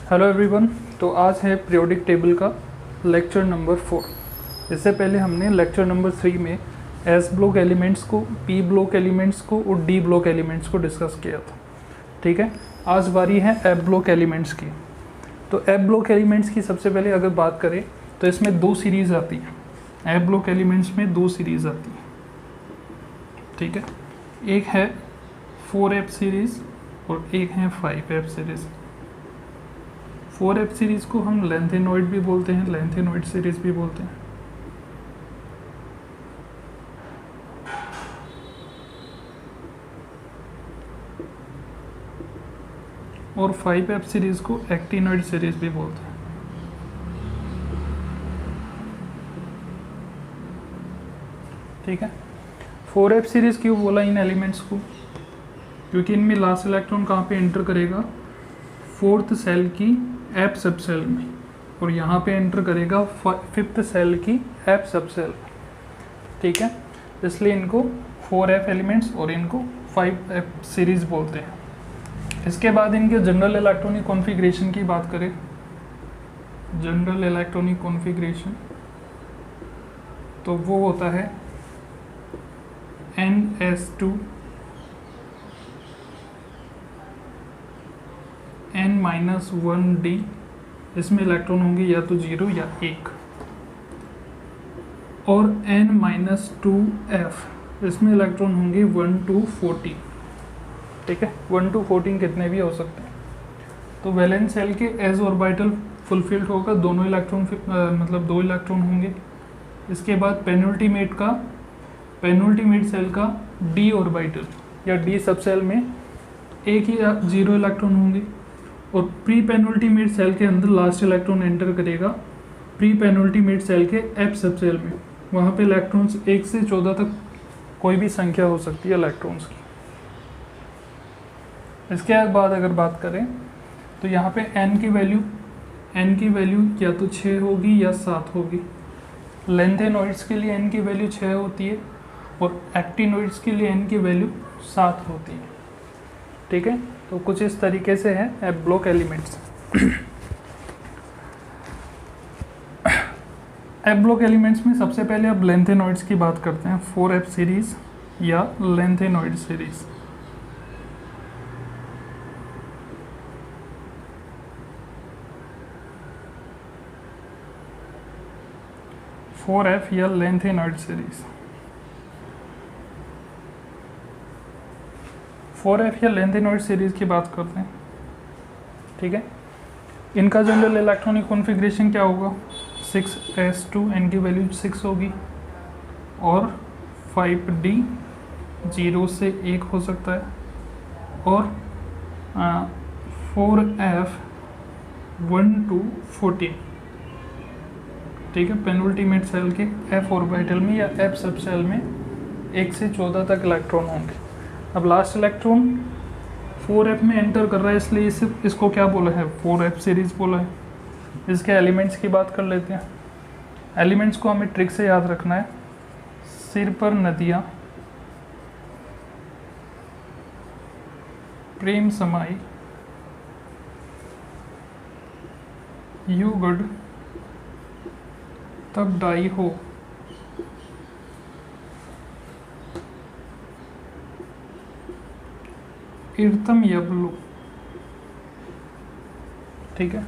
Hello everyone. तो आज है पीरियोडिक टेबल का लेक्चर नंबर 4। इससे पहले हमने लेक्चर नंबर 3 में एस ब्लॉक एलिमेंट्स को, पी ब्लॉक एलिमेंट्स को और डी ब्लॉक एलिमेंट्स को डिस्कस किया था। ठीक है, आज बारी है एफ ब्लॉक एलिमेंट्स की। तो एफ ब्लॉक एलिमेंट्स की सबसे पहले अगर बात करें तो इसमें दो सीरीज़ आती हैं। एफ ब्लॉक एलिमेंट्स में दो सीरीज़ आती हैं। ठीक है, एक है 4F सीरीज़ और एक है 5F सीरीज़। 4F सीरीज़ को हम लेंथेनॉइड भी बोलते हैं, लेंथेनॉइड सीरीज़ भी बोलते हैं। और 5F सीरीज़ को एक्टिनॉइड सीरीज़ भी बोलते हैं। ठीक है, 4F सीरीज़ क्यों बोला इन एलिमेंट्स को? क्योंकि इनमें लास्ट इलेक्ट्रॉन कहाँ पे एंटर करेगा? फोर्थ सेल की एफ सब सेल में, और यहाँ पे एंटर करेगा फिफ्थ सेल की एफ सब सेल में। ठीक है, इसलिए इनको 4F एलिमेंट्स और इनको 5F सीरीज़ बोलते हैं। इसके बाद इनके जनरल इलेक्ट्रॉनिक कॉन्फ़िगरेशन की बात करें, जनरल इलेक्ट्रॉनिक कॉन्फ़िगरेशन तो वो होता है NS2 N-1D। इसमें इलेक्ट्रॉन होंगे या तो 0 या 1। और N-2F, इसमें इलेक्ट्रॉन होंगे 1 to 14। ठीक है, 1 to 14 कितने भी हो सकते हैं। तो वैलेंस सेल के एस ऑर्बिटल फुलफिल्ड होगा, दोनों इलेक्ट्रॉन मतलब 2 इलेक्ट्रॉन होंगे। इसके बाद पेनुल्टीमेट सेल का डी ऑर्बिटल या डी सब सेल में एक ही 0 इलेक्ट्रॉन होंगे। और प्री पेनुल्टीमेट सेल के अंदर लास्ट इलेक्ट्रॉन एंटर करेगा प्री पेनुल्टीमेट सेल के एफ सब सेल में। वहाँ पे इलेक्ट्रॉन्स 1 से 14 तक कोई भी संख्या हो सकती है इलेक्ट्रॉन्स की। इसके बाद अगर बात करें तो यहाँ पे n की वैल्यू या तो 6 होगी या 7 होगी। लेंथेनॉइड्स के लिए n की वैल्यू 6 होती है और एक्टिनॉइड्स के लिए n की वैल्यू 7 होती है। ठीक है, तो कुछ इस तरीके से है F block elements. F block elements में सबसे पहले अब लेंथेनॉइड्स की बात करते हैं, 4F सीरीज या लेंथेनॉइड सीरीज। फोर एफ या लेंथेनॉइड सीरीज। 4F या लेंथेनॉइड सीरीज की बात करते हैं। ठीक है, इनका जनरल इलेक्ट्रॉनिक कॉन्फ़िगरेशन क्या होगा? 6s2, n की वैल्यू 6 होगी, और 5d 0 से 1 हो सकता है, और 4F 1 to 14। ठीक है, पेनुल्टीमेट सेल के f ऑर्बिटल में या f सब सेल में 1 से 14 तक इलेक्ट्रॉन होंगे। अब लास्ट इलेक्ट्रॉन 4F में एंटर कर रहा है, इसलिए इसको क्या बोला है? 4F सीरीज़ बोला है। इसके एलिमेंट्स की बात कर लेते हैं। एलिमेंट्स को हमें ट्रिक से याद रखना है। सिर पर नदियाँ, प्रेम समाई, युगढ़ तब डाई हो, ईर्तम यबलू। ठीक है,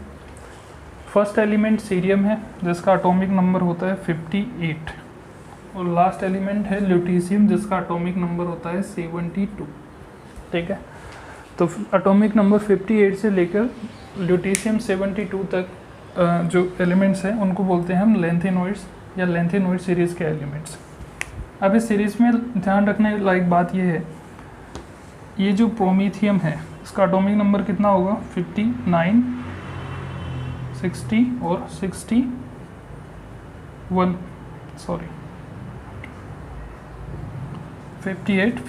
फर्स्ट एलिमेंट सीरियम है जिसका एटॉमिक नंबर होता है 58, और लास्ट एलिमेंट है ल्यूटीशियम जिसका एटॉमिक नंबर होता है 72। ठीक है, तो एटॉमिक नंबर 58 से लेकर ल्यूटीशियम 72 तक जो एलिमेंट्स हैं उनको बोलते हैं हम लेंथेनॉइड्स या लेंथेनॉइड सीरीज़ के एलिमेंट्स। अब इस सीरीज़ में ध्यान रखने लायक बात यह है, ये जो प्रोमीथियम है इसका एटॉमिक नंबर कितना होगा? 59, 60 और 61, 58,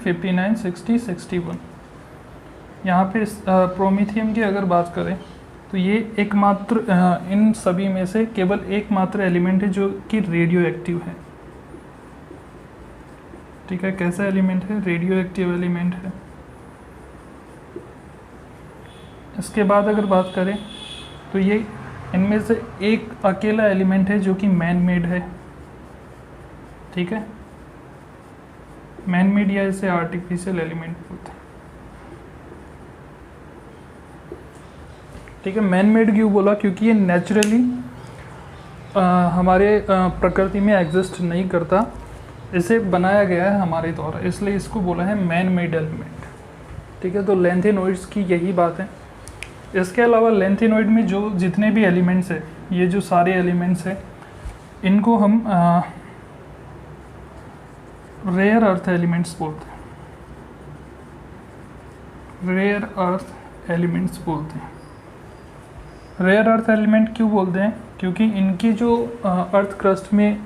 59, 60, 61। यहाँ पे प्रोमीथियम की अगर बात करें तो ये एकमात्र इन सभी में से केवल एकमात्र एलिमेंट है जो कि रेडियो एक्टिव है। ठीक है, कैसा एलिमेंट है? रेडियो एक्टिव एलिमेंट है। इसके बाद अगर बात करें तो ये इनमें से एक अकेला एलिमेंट है जो कि मैन मेड है, ठीक है, मैन मेड या इसे आर्टिफिशियल एलिमेंट बोलते हैं, ठीक है। मैन मेड क्यों बोला? क्योंकि ये नेचुरली हमारे प्रकृति में एग्जिस्ट नहीं करता, इसे बनाया गया है हमारे द्वारा, इसलिए इसको बोला है मैन मेड एलिमेंट, ठीक है। तो लेंथेनॉइड्स की यही बात है। इसके अलावा लेंथेनॉइड में जो जितने भी एलिमेंट्स हैं, ये जो सारे एलिमेंट्स हैं, इनको हम रेयर अर्थ एलिमेंट्स बोलते हैं, रेयर अर्थ एलिमेंट्स बोलते हैं। रेयर अर्थ एलिमेंट क्यों बोलते हैं? क्योंकि इनकी जो अर्थ क्रस्ट में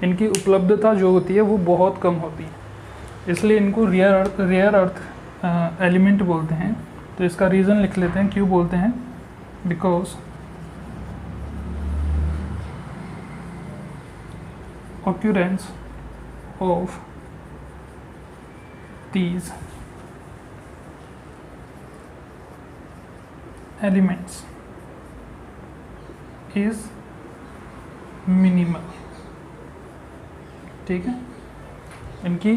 इनकी उपलब्धता जो होती है वो बहुत कम होती है, इसलिए इनको रेयर अर्थ एलिमेंट बोलते हैं। तो इसका रीज़न लिख लेते हैं क्यों बोलते हैं। Because occurrence of these elements is minimal, ठीक है, इनकी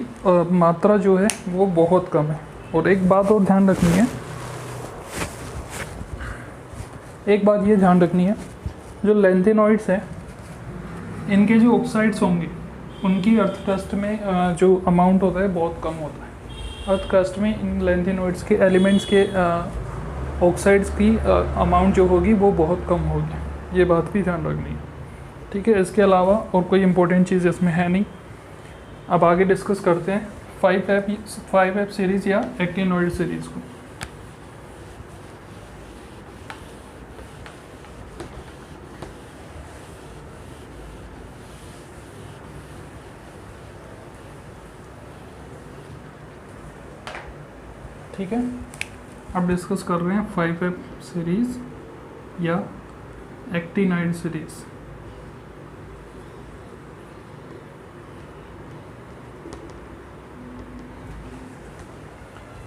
मात्रा जो है वो बहुत कम है। और एक बात और ध्यान रखनी है, एक बात ये ध्यान रखनी है, जो लेंथेनॉइड्स हैं इनके जो ऑक्साइड्स होंगे उनकी अर्थ क्रस्ट में जो अमाउंट होता है बहुत कम होता है। अर्थ क्रस्ट में इन लेंथेनॉइड्स के एलिमेंट्स के ऑक्साइड्स की अमाउंट जो होगी वो बहुत कम होगी, ये बात भी ध्यान रखनी है, ठीक है। इसके अलावा और कोई इंपॉर्टेंट चीज़ इसमें है नहीं। अब आगे डिस्कस करते हैं 5F सीरीज़ या एक्टिनॉइड सीरीज़ को। ठीक है, अब डिस्कस कर रहे हैं 5F सीरीज़ या एक्टिनाइड सीरीज़।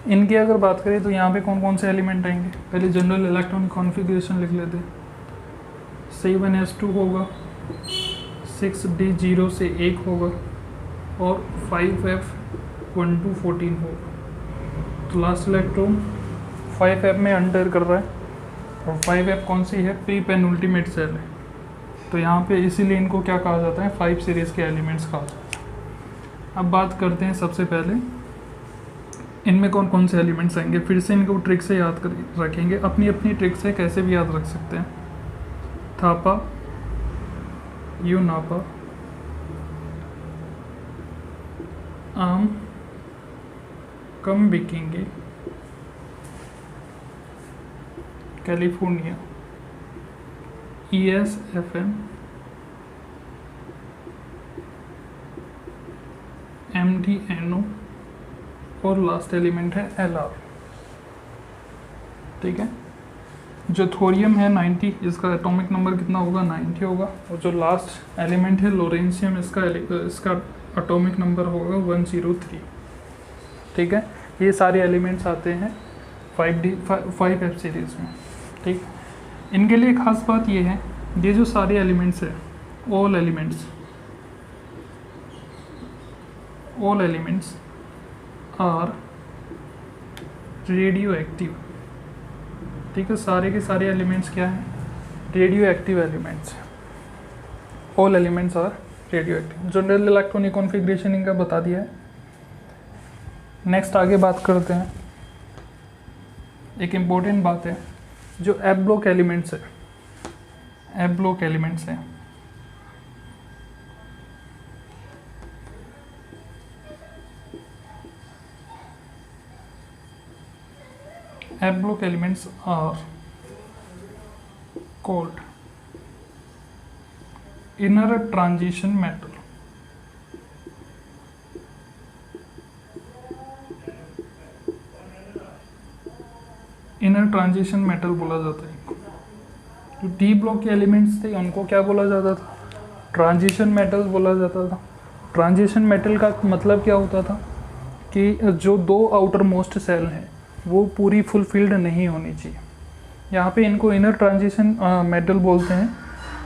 इनकी अगर बात करें तो यहाँ पे कौन कौन से एलिमेंट आएंगे। पहले जनरल इलेक्ट्रॉनिक कॉन्फ़िगरेशन लिख लेते हैं। 7s2 होगा, 6d0 से 1 होगा और 5f1214 होगा। तो लास्ट इलेक्ट्रॉन 5F में अंडर कर रहा है और 5F कौन सी है? प्री पेनल्टीमेट सेल है। तो यहाँ पे इसीलिए इनको क्या कहा जाता है? 5 सीरीज़ के एलिमेंट्स कहा जाता है। अब बात करते हैं सबसे पहले इनमें कौन कौन से एलिमेंट्स आएंगे। फिर से इनको ट्रिक से याद कर रखेंगे, अपनी अपनी ट्रिक से कैसे भी याद रख सकते हैं। थापा, यूनापा, आम, कम बिकेंगे, कैलिफोर्निया, ESFM, MDNO और लास्ट एलिमेंट है LR, ठीक है। जो थोरियम है 90, इसका एटॉमिक नंबर कितना होगा? 90 होगा। और जो लास्ट एलिमेंट है लोरेंशियम, इसका एटॉमिक नंबर होगा 103, ठीक है। ये सारे एलिमेंट्स आते हैं 5F सीरीज़ में, ठीक। इनके लिए खास बात ये है, ये जो सारे एलिमेंट्स हैं, all elements are radioactive, ठीक है। सारे के सारे एलिमेंट्स क्या हैं? Radioactive elements. All elements are radioactive. General electronic configuration इनका बता दिया है। नेक्स्ट आगे बात करते हैं, एक इम्पोर्टेंट बात है, जो एफ ब्लॉक एलिमेंट्स है, एफ ब्लॉक एलिमेंट्स हैं, F block elements are called inner transition metal. Inner transition metal बोला जाता है इनको। जो डी ब्लॉक के एलिमेंट्स थे उनको क्या बोला जाता था? ट्रांजिशन मेटल्स बोला जाता था। ट्रांजिशन मेटल का मतलब क्या होता था कि जो दो आउटर मोस्ट सेल हैं वो पूरी फुलफिल्ड नहीं होनी चाहिए, यहाँ पे इनको इनर ट्रांजिशन मेटल बोलते हैं।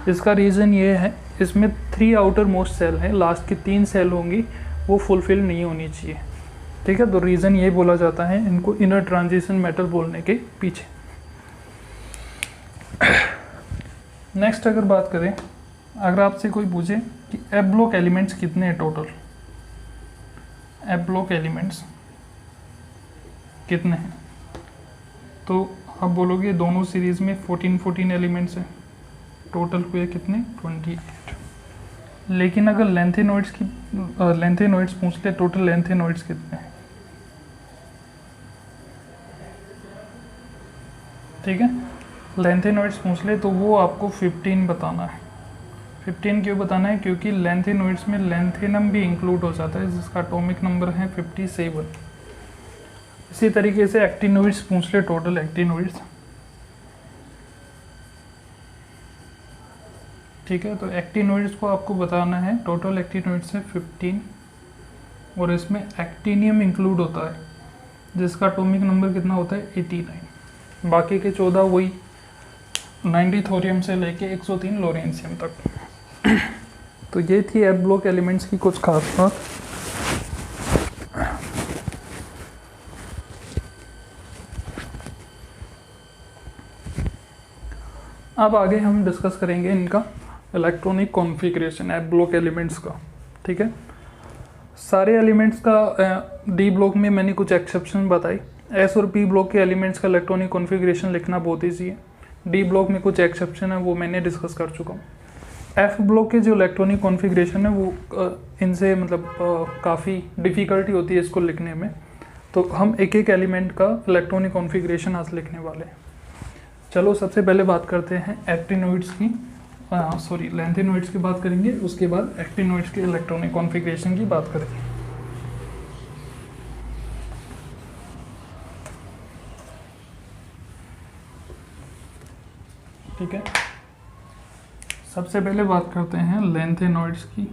इसका रीज़न ये है, इसमें 3 आउटर मोस्ट सेल हैं, लास्ट की 3 सेल होंगी वो फुलफिल नहीं होनी चाहिए, ठीक है। तो रीज़न ये बोला जाता है इनको इनर ट्रांजिशन मेटल बोलने के पीछे। नेक्स्ट अगर बात करें, अगर आपसे कोई पूछे कि एफ ब्लॉक एलिमेंट्स कितने हैं टोटल, एफ ब्लॉक एलिमेंट्स कितने हैं, तो आप बोलोगे दोनों सीरीज़ में 14 एलिमेंट्स हैं, टोटल हुए कितने 28। लेकिन अगर लेंथेनॉइड्स पूछ ले टोटल लेंथेनॉइड्स कितने हैं, ठीक है, लेंथेनॉइड्स पूछ ले तो वो आपको 15 बताना है। 15 क्यों बताना है, क्योंकि लेंथेनॉइड्स में लेंथेनम भी इंक्लूड हो जाता है जिसका एटॉमिक नंबर है 57। इसी तरीके से एक्टिनोइड्स पूछ ले, टोटल एक्टिनोइड्स, ठीक है। तो एक्टिनोइड्स को आपको बताना है, टोटल एक्टिनोइड्स है 15 और इसमें एक्टिनियम इंक्लूड होता है जिसका एटॉमिक नंबर कितना होता है 89। बाकी के 14 वही 90 थोरियम से लेके 103 लोरेंशियम तक। तो ये थी एफ ब्लॉक एलिमेंट्स की कुछ खास बात। अब आगे हम डिस्कस करेंगे इनका electronic configuration F block elements का, ठीक है। सारे एलिमेंट्स का डी ब्लॉक में मैंने कुछ एक्सेप्शन बताई। एस और पी ब्लॉक के एलिमेंट्स का इलेक्ट्रॉनिक कॉन्फ़िगरेशन लिखना बहुत ईजी है। डी ब्लॉक में कुछ एक्सेप्शन है, वो मैंने डिस्कस कर चुका हूँ। एफ ब्लॉक के जो इलेक्ट्रॉनिक कॉन्फ़िगरेशन है वो इनसे मतलब काफ़ी डिफ़िकल्टी होती है इसको लिखने में, तो हम एक एक एलिमेंट का इलेक्ट्रॉनिक कॉन्फ़िगरेशन आज लिखने वाले हैं। चलो सबसे पहले बात करते हैं एक्टिनोइड्स की, लेंथेनोइड्स की बात करेंगे, उसके बाद एक्टिनोइड्स के इलेक्ट्रॉनिक कॉन्फ़िगरेशन की बात करेंगे। ठीक है, सबसे पहले बात करते हैं लेंथेनोइड्स की।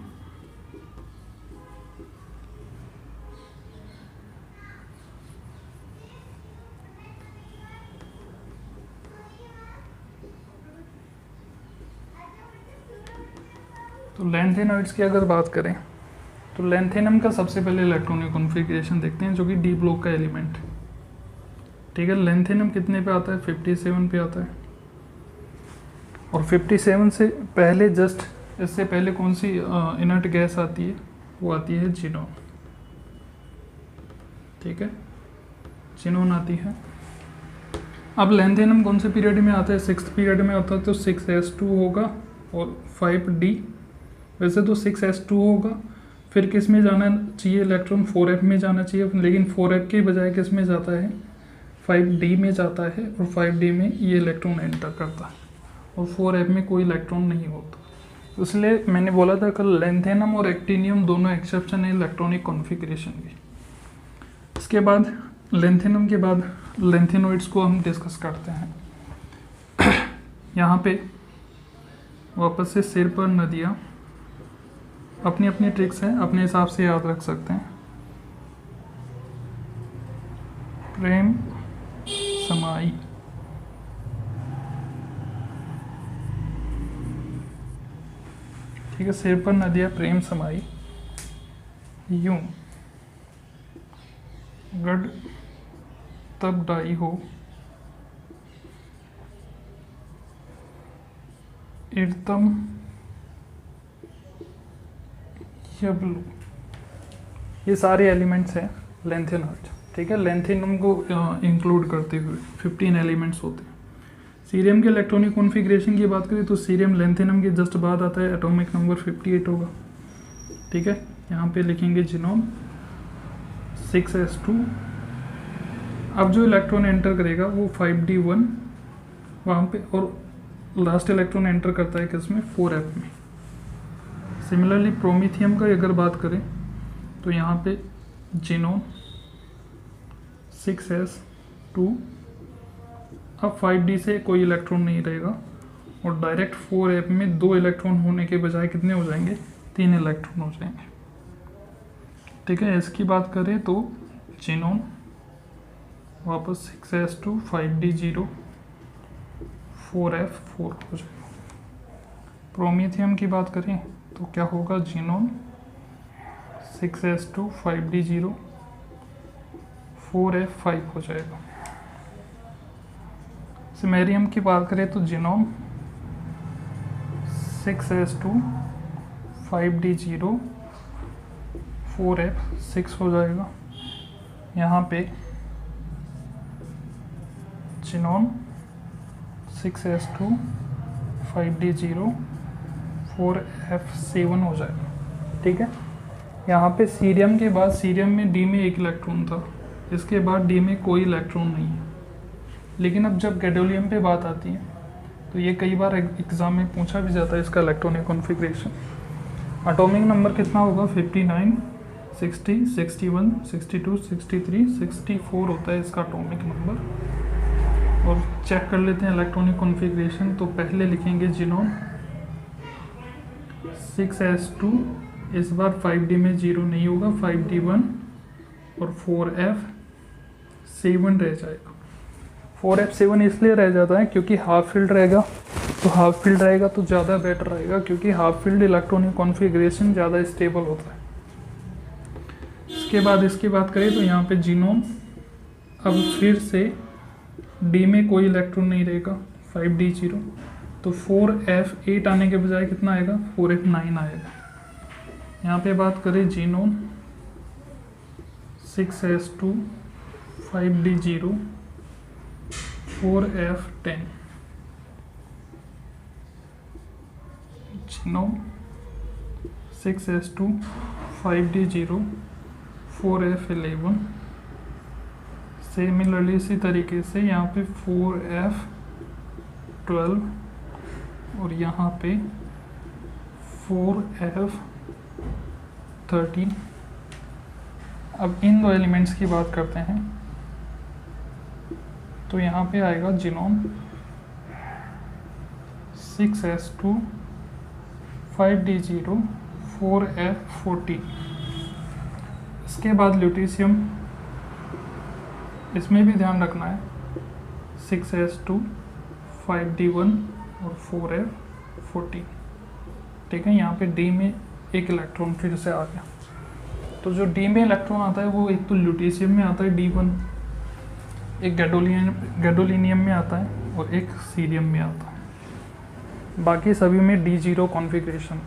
तो लेंथेनोइड्स की अगर बात करें तो लेंथेनम का सबसे पहले इलेक्ट्रॉनिक कॉन्फ़िगरेशन देखते हैं जो कि डी ब्लॉक का एलिमेंट, ठीक है। लेंथेनम कितने पे आता है 57 पे आता है, और 57 से पहले जस्ट इससे पहले कौन सी इनर्ट गैस आती है, वो आती है जिनोन, ठीक है, जिनोन आती है। अब लेंथेनम कौन से पीरियड में आता है, 6th पीरियड में आता है, तो 6s2 होगा और 5d, वैसे तो 6s2 होगा, फिर किस में जाना चाहिए इलेक्ट्रॉन 4f में जाना चाहिए, लेकिन 4f के बजाय किस में जाता है 5d में जाता है, और 5d में ये इलेक्ट्रॉन एंटर करता है और 4f में कोई इलेक्ट्रॉन नहीं होता। इसलिए मैंने बोला था कल लेंथेनम और एक्टिनियम दोनों एक्सेप्शन है इलेक्ट्रॉनिक कॉन्फ़िगरेशन की। इसके बाद लेंथेनम के बाद लेंथेनोइड्स को हम डिस्कस करते हैं। यहाँ पे वापस से सिर पर नदियाँ, अपनी अपनी ट्रिक्स हैं, अपने हिसाब से याद रख सकते हैं। प्रेम समाई, ठीक है, सिर पर नदियाँ प्रेम समाई, यूं गढ़ तब डाई हो, इरतम यबलू, ये सारे एलिमेंट्स हैं लेंथेनॉइड, ठीक है। लेंथेनम को इंक्लूड करते हुए 15 एलिमेंट्स होते हैं। सीरियम के इलेक्ट्रॉनिक कॉन्फ़िगरेशन की बात करें तो सीरियम लेंथेनम के जस्ट बाद आता है, एटॉमिक नंबर 58 होगा, ठीक है। यहाँ पे लिखेंगे जिनोन 6s2। अब जो इलेक्ट्रॉन एंटर करेगा वो 5d1 वहाँ पे, और लास्ट इलेक्ट्रॉन एंटर करता है किसमें 4f में। सिमिलरली प्रोमीथियम का अगर बात करें तो यहाँ पे जिनोन 6s2, अब 5d से कोई इलेक्ट्रॉन नहीं रहेगा और डायरेक्ट 4f में 2 इलेक्ट्रॉन होने के बजाय कितने हो जाएंगे 3 इलेक्ट्रॉन हो जाएंगे, ठीक है। इसकी बात करें तो जिनोन वापस 6s2 5d0, 4f4 हो जाएगा। प्रोमीथियम की बात करें तो क्या होगा, जीनोन 6s2 5d0 4f5 हो जाएगा। सिमेरियम की बात करें तो जीनोम 6s2 5d0 4f6 हो जाएगा। यहाँ पे जीनोम 6s2 5d0 4f7 हो जाएगा। ठीक है। यहाँ पे सीरियम के बाद, सीरियम में डी में एक इलेक्ट्रॉन था, इसके बाद डी में कोई इलेक्ट्रॉन नहीं है। लेकिन अब जब गैडोलियम पे बात आती है तो ये कई बार एग्ज़ाम में पूछा भी जाता है इसका इलेक्ट्रॉनिक कॉन्फ़िगरेशन। एटॉमिक नंबर कितना होगा, 59 60 61 62 63 64 होता है इसका एटॉमिक नंबर। और चेक कर लेते हैं इलेक्ट्रॉनिक कॉन्फ़िगरेशन। तो पहले लिखेंगे जीनोम 6s2, इस बार 5d में 0 नहीं होगा, 5d1 और 4f7 रह जाएगा। 4f7 इसलिए रह जाता है क्योंकि हाफ फील्ड रहेगा, तो हाफ फील्ड रहेगा तो ज़्यादा बेटर रहेगा, क्योंकि हाफ फील्ड इलेक्ट्रॉनिक कॉन्फ़िगरेशन ज़्यादा स्टेबल होता है। इसके बाद इसकी बात करें तो यहाँ पे जीनोम अब फिर से डी में कोई इलेक्ट्रॉन नहीं रहेगा, 5d0, तो 4f8 आने के बजाय कितना आएगा, 4f9 आएगा। यहाँ पे बात करें genome 6s2 5d0 4f10, genome 6s2 5d0 4f11। Similarly इसी तरीके से यहाँ पे 4f12 और यहाँ पे 4f13। अब इन दो एलिमेंट्स की बात करते हैं तो यहाँ पे आएगा जीनोम 6s2 5d0 4f14। इसके बाद ल्यूटीशियम, इसमें भी ध्यान रखना है, 6s2 5d1 और 4f14। ठीक है। यहाँ पे डी में एक इलेक्ट्रॉन फिर से आ गया। तो जो डी में इलेक्ट्रॉन आता है वो एक तो ल्यूटीशियम में आता है d1, एक गैडोलिनियम में आता है और एक सीरियम में आता है। बाकी सभी में d0 कॉन्फ़िगरेशन।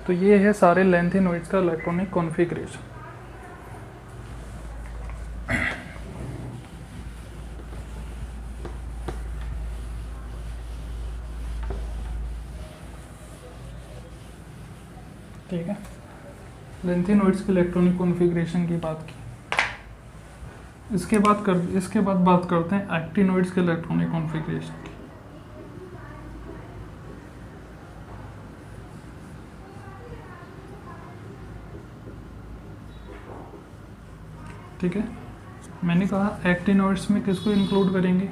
तो ये है सारे लैंथेनॉइड्स का इलेक्ट्रॉनिक कॉन्फ़िगरेशन। ठीक है। लैंथेनॉइड्स के इलेक्ट्रॉनिक कॉन्फ़िगरेशन की बात की। इसके बाद बात करते हैं एक्टिनॉइड्स के इलेक्ट्रॉनिक कॉन्फ़िगरेशन की। ठीक है। मैंने कहा एक्टिनॉइड्स में किसको इंक्लूड करेंगे,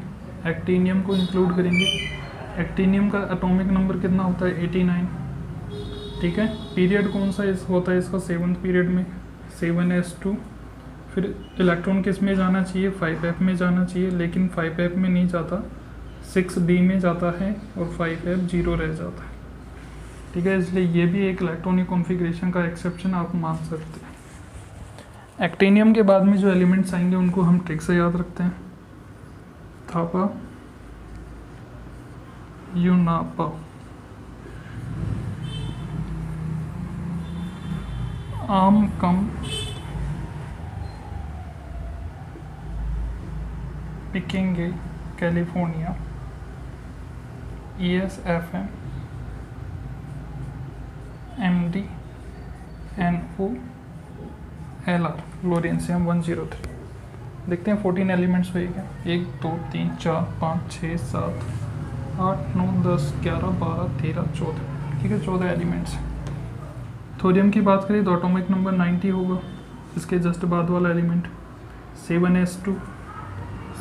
एक्टिनियम को इंक्लूड करेंगे। एक्टिनियम का एटॉमिक नंबर कितना होता है, 89। ठीक है। पीरियड कौन सा होता है इसका, 7th पीरियड में 7s2। फिर इलेक्ट्रॉन किस में जाना चाहिए, 5f में जाना चाहिए, लेकिन 5f में नहीं जाता, 6d में जाता है और 5f 0 रह जाता है। ठीक है। इसलिए ये भी एक इलेक्ट्रॉनिक कॉन्फ़िगरेशन का एक्सेप्शन आप मान सकते हैं। एक्टिनियम के बाद में जो एलिमेंट्स आएंगे उनको हम ट्रिक से याद रखते हैं, थापा, यूनापा, आम कम, पिकेंगे, California, ESFM, MD, NO, LR, lawrencium 103। देखते हैं 14 एलिमेंट्स हुए क्या, 1 2 3 4 5 6 7 8 9 10 11 12 13 14। ठीक है, 14 एलिमेंट्स। थोरियम की बात करें तो एटॉमिक नंबर 90 होगा, इसके जस्ट बाद वाला एलिमेंट 7s2।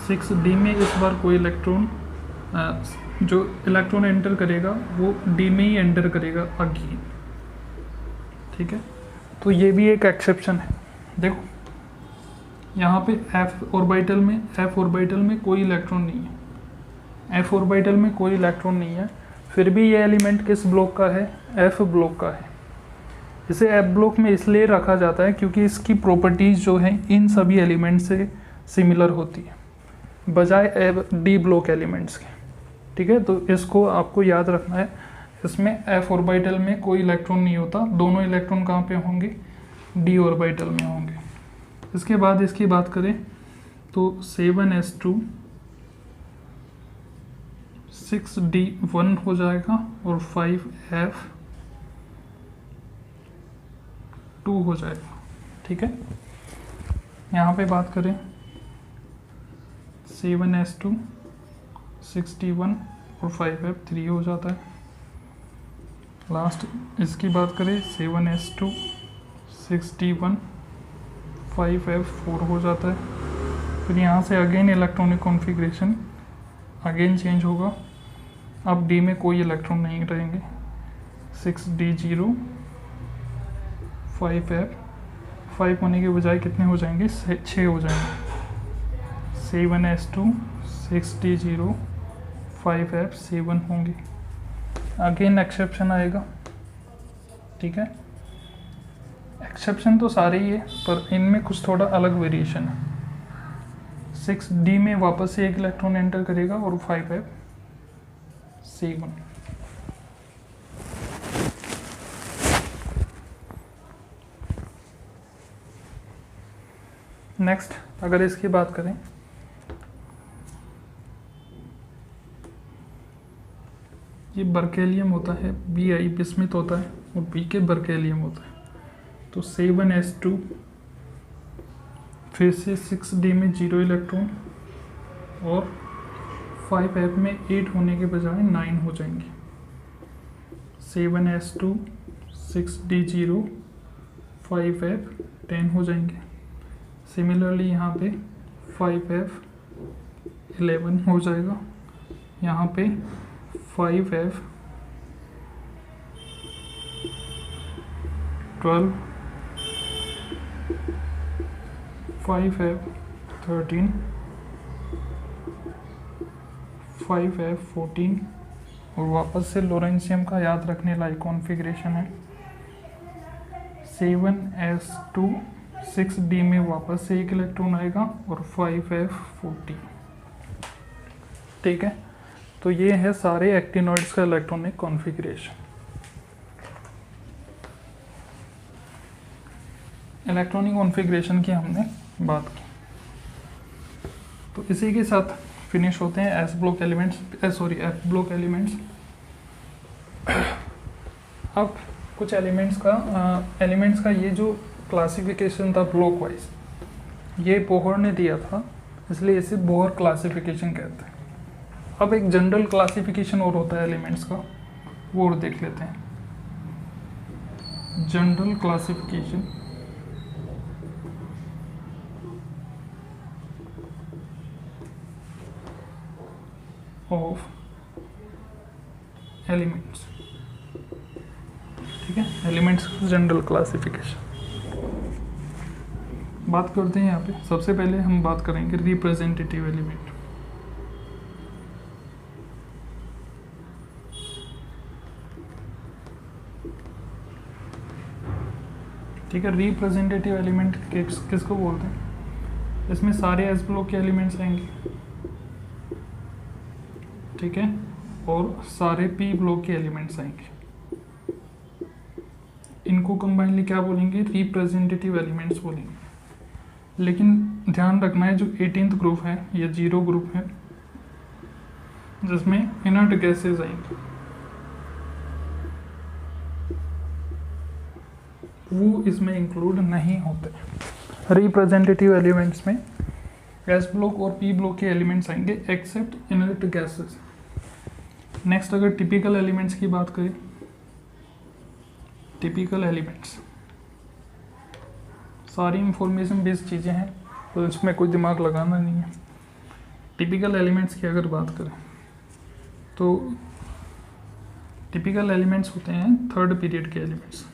6d में इस बार कोई इलेक्ट्रॉन, जो इलेक्ट्रॉन एंटर करेगा वो डी में ही एंटर करेगा अगेन। ठीक है, तो ये भी एक एक्सेप्शन है। देखो यहाँ पे f ऑर्बिटल में कोई इलेक्ट्रॉन नहीं है, एफ ऑर्बिटल में कोई इलेक्ट्रॉन नहीं है, फिर भी ये एलिमेंट किस ब्लॉक का है, एफ ब्लॉक का है। इसे एफ ब्लॉक में इसलिए रखा जाता है क्योंकि इसकी प्रॉपर्टीज़ जो हैं इन सभी एलिमेंट से सिमिलर होती है बजाय एफ डी ब्लॉक एलिमेंट्स के। ठीक है, तो इसको आपको याद रखना है। इसमें एफ ऑर्बिटल में कोई इलेक्ट्रॉन नहीं होता, दोनों इलेक्ट्रॉन कहाँ पे होंगे, डी ऑर्बिटल में होंगे। इसके बाद इसकी बात करें तो 7s2 6d1 हो जाएगा और 5f2 हो जाएगा। ठीक है, यहाँ पे बात करें 7s2 6d1 और 5f3 हो जाता है। लास्ट इसकी बात करें 7s2 6d1 5f4 हो जाता है। फिर यहाँ से again electronic configuration again change होगा। अब डी में कोई इलेक्ट्रॉन नहीं रहेंगे, 6d0 5f 5 होने के बजाय कितने हो जाएंगे, 6 हो जाएंगे। 7s2 6d0 5f7 होंगे। अगेन एक्सेप्शन आएगा। ठीक है, एक्सेप्शन तो सारे ही है पर इनमें कुछ थोड़ा अलग वेरिएशन है। 6d में वापस से एक इलेक्ट्रॉन एंटर करेगा और 5f7। नेक्स्ट अगर इसकी बात करें ये बर्केलियम होता है, Bi बिस्मिथ होता है और Pk बर्केलियम होता है। तो 7s2 फिर से 6d में 0 इलेक्ट्रॉन और 5f में 8 होने के बजाय 9 हो जाएंगे। 7s2 6d0 5f 10 हो जाएंगे। सिमिलरली यहाँ पे 5f 11 हो जाएगा। यहाँ पे 5f 12 5f 13 5f 14 और वापस से लोरेंशियम का याद रखने लायक कॉन्फ़िगरेशन है। 7s2 6d में वापस से एक इलेक्ट्रॉन आएगा और 5f 14। ठीक है, तो ये है सारे एक्टिनॉइड्स का इलेक्ट्रॉनिक कॉन्फ़िगरेशन। इलेक्ट्रॉनिक कॉन्फ़िगरेशन की हमने बात की, तो इसी के साथ फिनिश होते हैं एफ ब्लॉक एलिमेंट्स। अब कुछ एलिमेंट्स का ये जो क्लासिफिकेशन था ब्लॉक वाइज, ये बोहर ने दिया था, इसलिए इसे बोहर क्लासिफिकेशन कहते हैं। अब एक जनरल क्लासिफिकेशन और होता है एलिमेंट्स का, वो और देख लेते हैं। General classification of elements. ठीक है, एलिमेंट्स जनरल क्लासिफिकेशन बात करते हैं। यहाँ पे सबसे पहले हम बात करेंगे रिप्रेजेंटेटिव एलिमेंट। ठीक है, रिप्रेजेंटेटिव एलिमेंट किसको बोलते हैं, इसमें सारे एस ब्लॉक के एलिमेंट्स आएंगे। ठीक है, और सारे पी ब्लॉक के एलिमेंट्स आएंगे। इनको कंबाइनली क्या बोलेंगे, रिप्रेजेंटेटिव एलिमेंट्स बोलेंगे। लेकिन ध्यान रखना है जो 18th ग्रुप है ये 0 ग्रुप है, जिसमें इनर्ट गैसेज आएंगे, वो इसमें इंक्लूड नहीं होते। रिप्रेजेंटेटिव एलिमेंट्स में एस ब्लॉक और पी ब्लॉक के एलिमेंट्स आएंगे एक्सेप्ट इनर्ट गैसेस। नेक्स्ट अगर टिपिकल एलिमेंट्स की बात करें, टिपिकल एलिमेंट्स सारी इंफॉर्मेशन बेस्ड चीज़ें हैं, तो इसमें कोई दिमाग लगाना नहीं है। टिपिकल एलिमेंट्स की अगर बात करें तो टिपिकल एलिमेंट्स होते हैं थर्ड पीरियड के एलिमेंट्स।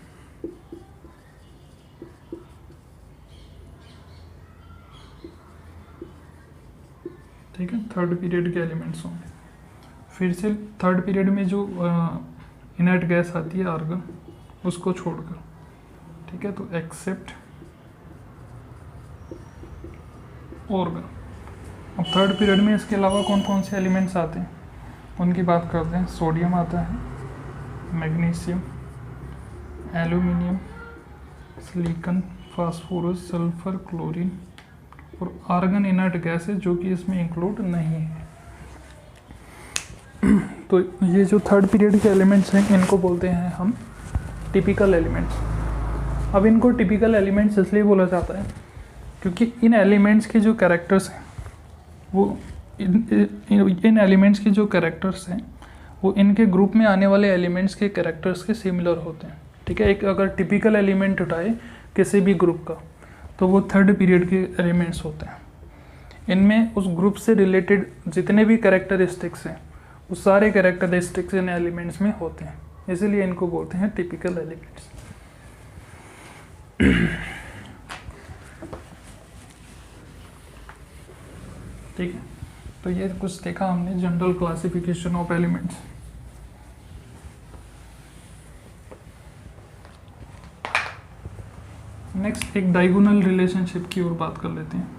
ठीक है, थर्ड पीरियड के एलिमेंट्स होंगे। फिर से थर्ड पीरियड में जो इनर्ट गैस आती है आर्गन, उसको छोड़कर, ठीक है। तो एक्सेप्ट ऑर्गन। अब थर्ड पीरियड में इसके अलावा कौन कौन से एलिमेंट्स आते हैं उनकी बात करते हैं। सोडियम आता है, magnesium, aluminium, silicon, phosphorus, sulphur, chlorine और आर्गन इनर्ट गैस है जो कि इसमें इंक्लूड नहीं है। तो ये जो थर्ड पीरियड के एलिमेंट्स हैं इनको बोलते हैं हम टिपिकल एलिमेंट्स। अब इनको टिपिकल एलिमेंट्स इसलिए बोला जाता है क्योंकि इन एलिमेंट्स के जो कैरेक्टर्स हैं वो इन एलिमेंट्स के जो कैरेक्टर्स हैं वो इनके ग्रुप में आने वाले एलिमेंट्स के कैरेक्टर्स के सिमिलर होते हैं, ठीक है। एक अगर टिपिकल एलिमेंट उठाए किसी भी ग्रुप का तो वो थर्ड पीरियड के एलिमेंट्स होते हैं। इनमें उस ग्रुप से रिलेटेड जितने भी कैरेक्टरिस्टिक्स हैं वो सारे कैरेक्टरिस्टिक्स इन एलिमेंट्स में होते हैं, इसीलिए इनको बोलते हैं टिपिकल एलिमेंट्स। ठीक है, तो ये कुछ देखा हमने general classification of elements. Next एक डायगोनल रिलेशनशिप की ओर बात कर लेते हैं।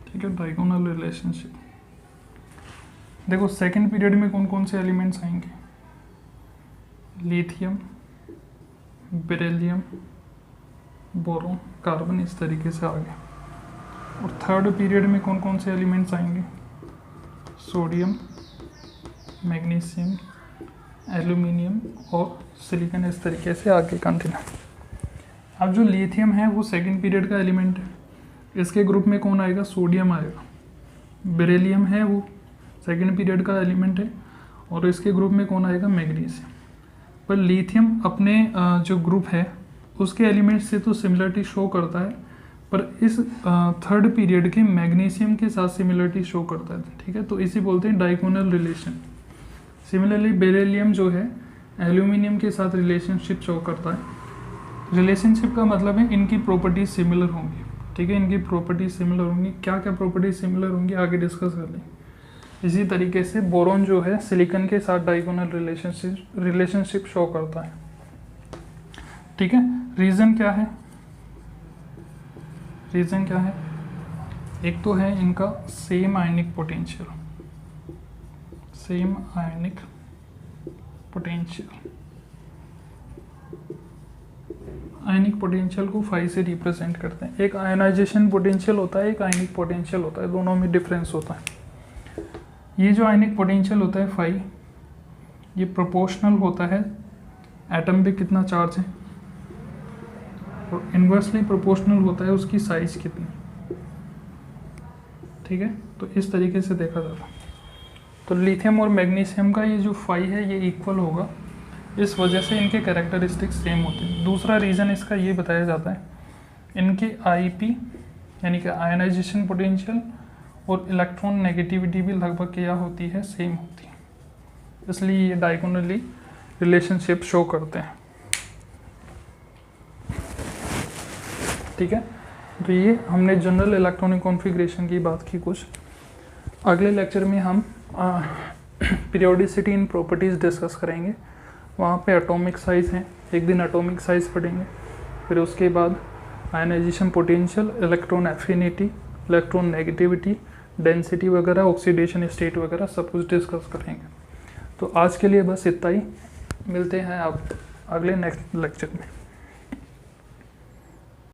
ठीक है, डायगोनल रिलेशनशिप। देखो सेकंड पीरियड में कौन कौन से एलिमेंट्स आएंगे, लिथियम, बेरिलियम, बोरोन, कार्बन, इस तरीके से आ गया। और थर्ड पीरियड में कौन कौन से एलिमेंट्स आएंगे, सोडियम, मैग्नीशियम, एल्यूमिनियम और सिलिकॉन, इस तरीके से आगे कंटिन्यू। अब जो लिथियम है वो सेकंड पीरियड का एलिमेंट है, इसके ग्रुप में कौन आएगा, सोडियम आएगा। बेरिलियम है वो सेकंड पीरियड का एलिमेंट है और इसके ग्रुप में कौन आएगा, मैग्नीशियम। पर लिथियम अपने जो ग्रुप है उसके एलिमेंट से तो सिमिलरिटी शो करता है, पर इस थर्ड पीरियड के मैग्नीशियम के साथ सिमिलरिटी शो करता है, ठीक है। तो इसी बोलते हैं डायगोनल रिलेशन। सिमिलरली बेरिलियम जो है एल्यूमिनियम के साथ रिलेशनशिप शो करता है। रिलेशनशिप का मतलब है इनकी प्रॉपर्टीज सिमिलर होंगी, ठीक है। इनकी प्रॉपर्टीज सिमिलर होंगी, क्या क्या प्रॉपर्टीज सिमिलर होंगी आगे डिस्कस कर लेंगे। इसी तरीके से बोरोन जो है सिलिकॉन के साथ डायगोनल रिलेशनशिप शो करता है, ठीक है। रीज़न क्या है, रीज़न क्या है, एक तो है इनका सेम आयनिक पोटेंशियल, सेम आयनिक पोटेंशियल। आयनिक पोटेंशियल को फाई से रिप्रेजेंट करते हैं। एक आयनाइजेशन पोटेंशियल होता है, एक आयनिक पोटेंशियल होता है, दोनों में डिफरेंस होता है। ये जो आयनिक पोटेंशियल होता है फाई, ये प्रोपोर्शनल होता है एटम पे कितना चार्ज है, और इन्वर्सली प्रोपोर्शनल होता है उसकी साइज कितनी, ठीक है। तो इस तरीके से देखा जाता है। तो लिथियम और मैग्नीशियम का ये जो फाई है ये इक्वल होगा, इस वजह से इनके कैरेक्टरिस्टिक्स सेम होते हैं। दूसरा रीज़न इसका ये बताया जाता है, इनके आईपी यानी कि आयनाइजेशन पोटेंशियल और इलेक्ट्रॉन नेगेटिविटी भी लगभग क्या होती है, सेम होती है, इसलिए ये डायगोनली रिलेशनशिप शो करते हैं, ठीक है। तो ये हमने जनरल इलेक्ट्रॉनिक कॉन्फ़िगरेशन की बात की कुछ। अगले लेक्चर में हम पीरियोडिसिटी इन प्रॉपर्टीज़ डिस्कस करेंगे। वहाँ पे एटॉमिक साइज़ हैं, एक दिन एटॉमिक साइज़ पढ़ेंगे, फिर उसके बाद ionisation potential, electron affinity, electronegativity, density वगैरह, ऑक्सीडेशन स्टेट वगैरह सब कुछ डिस्कस करेंगे। तो आज के लिए बस इतना ही, मिलते हैं आप अगले नेक्स्ट लेक्चर में।